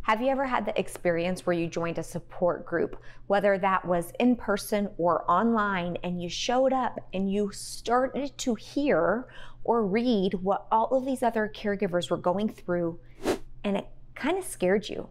Have you ever had the experience where you joined a support group, whether that was in person or online, and you showed up and you started to hear or read what all of these other caregivers were going through, and it kind of scared you?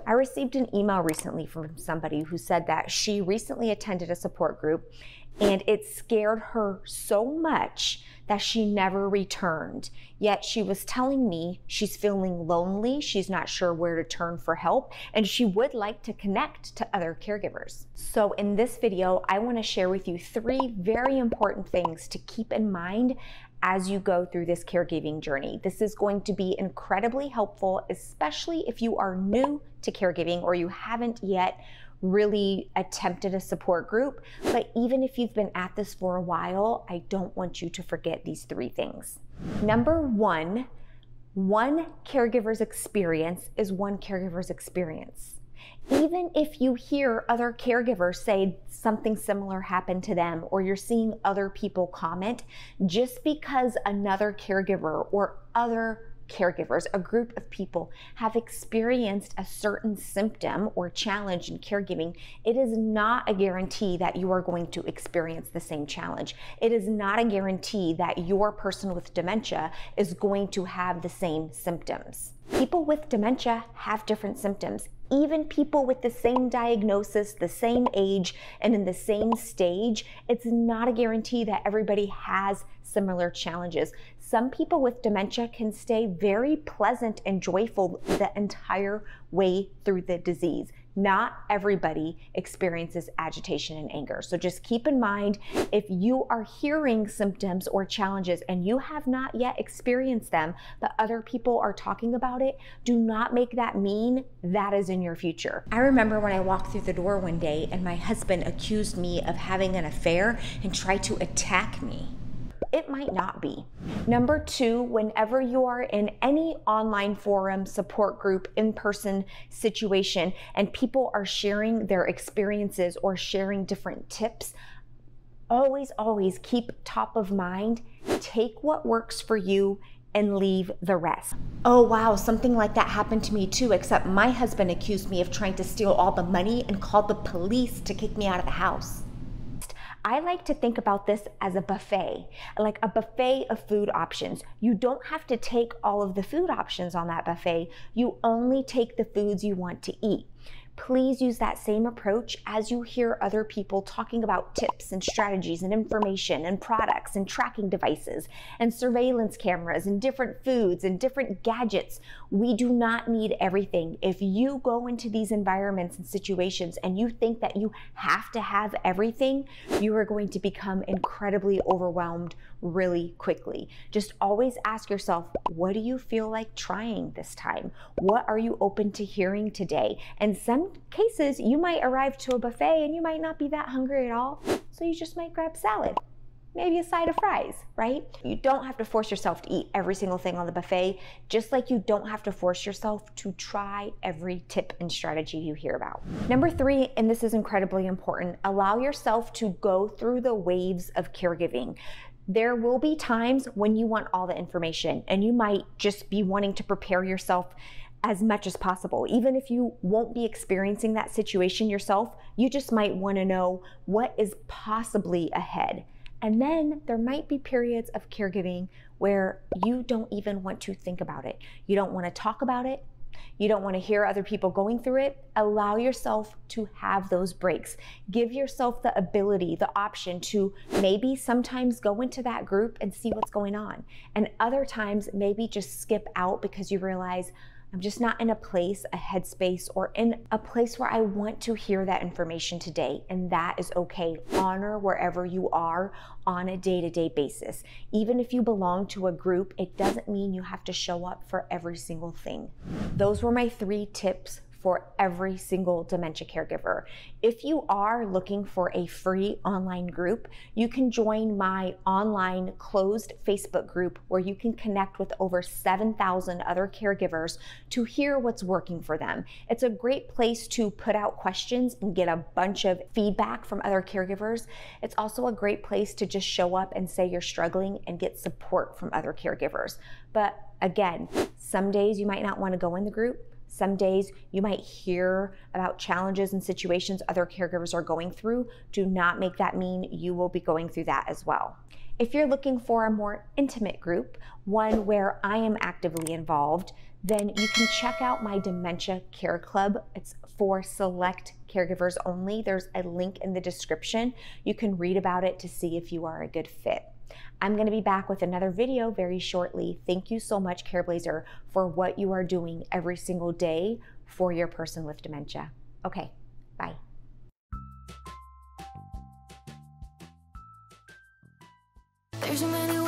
I received an email recently from somebody who said that she recently attended a support group and it scared her so much that she never returned. Yet she was telling me she's feeling lonely, she's not sure where to turn for help, and she would like to connect to other caregivers. So in this video, I want to share with you 3 very important things to keep in mind as you go through this caregiving journey. This is going to be incredibly helpful, especially if you are new to caregiving or you haven't yet really attempted a support group. But even if you've been at this for a while, I don't want you to forget these 3 things. Number 1, one caregiver's experience is one caregiver's experience. Even if you hear other caregivers say something similar happened to them, or you're seeing other people comment, just because another caregiver or other caregivers, a group of people, have experienced a certain symptom or challenge in caregiving, it is not a guarantee that you are going to experience the same challenge. It is not a guarantee that your person with dementia is going to have the same symptoms. People with dementia have different symptoms. Even people with the same diagnosis, the same age, and in the same stage, it's not a guarantee that everybody has similar challenges. Some people with dementia can stay very pleasant and joyful the entire way through the disease. Not everybody experiences agitation and anger. So just keep in mind, if you are hearing symptoms or challenges and you have not yet experienced them, but other people are talking about it, do not make that mean that is in your future. I remember when I walked through the door one day and my husband accused me of having an affair and tried to attack me. It might not be. Number 2, whenever you are in any online forum, support group, in-person situation, and people are sharing their experiences or sharing different tips, always keep top of mind, take what works for you and leave the rest. Oh wow, something like that happened to me too, except my husband accused me of trying to steal all the money and called the police to kick me out of the house. I like to think about this as a buffet, like a buffet of food options. You don't have to take all of the food options on that buffet. You only take the foods you want to eat. Please use that same approach as you hear other people talking about tips and strategies and information and products and tracking devices and surveillance cameras and different foods and different gadgets. We do not need everything. If you go into these environments and situations and you think that you have to have everything, you are going to become incredibly overwhelmed really quickly. Just always ask yourself, what do you feel like trying this time? What are you open to hearing today? And some cases, you might arrive to a buffet and you might not be that hungry at all, so you just might grab salad, maybe a side of fries, right? You don't have to force yourself to eat every single thing on the buffet, just like you don't have to force yourself to try every tip and strategy you hear about. Number 3, and this is incredibly important, allow yourself to go through the waves of caregiving. There will be times when you want all the information and you might just be wanting to prepare yourself as much as possible. Even if you won't be experiencing that situation yourself, you just might want to know what is possibly ahead. And then there might be periods of caregiving where you don't even want to think about it. You don't want to talk about it. You don't want to hear other people going through it. Allow yourself to have those breaks. Give yourself the ability, the option to maybe sometimes go into that group and see what's going on. And other times maybe just skip out because you realize, I'm just not in a place, a headspace, or in a place where I want to hear that information today, and that is okay. Honor wherever you are on a day-to-day basis. Even if you belong to a group, it doesn't mean you have to show up for every single thing. Those were my 3 tips for every single dementia caregiver. If you are looking for a free online group, you can join my online closed Facebook group where you can connect with over 7,000 other caregivers to hear what's working for them. It's a great place to put out questions and get a bunch of feedback from other caregivers. It's also a great place to just show up and say you're struggling and get support from other caregivers. But again, some days you might not want to go in the group. Some days you might hear about challenges and situations other caregivers are going through. Do not make that mean you will be going through that as well. If you're looking for a more intimate group, one where I am actively involved, then you can check out my Dementia Care Club. It's for select caregivers only. There's a link in the description. You can read about it to see if you are a good fit. I'm going to be back with another video very shortly. Thank you so much, Careblazer, for what you are doing every single day for your person with dementia. Okay, bye. There's so many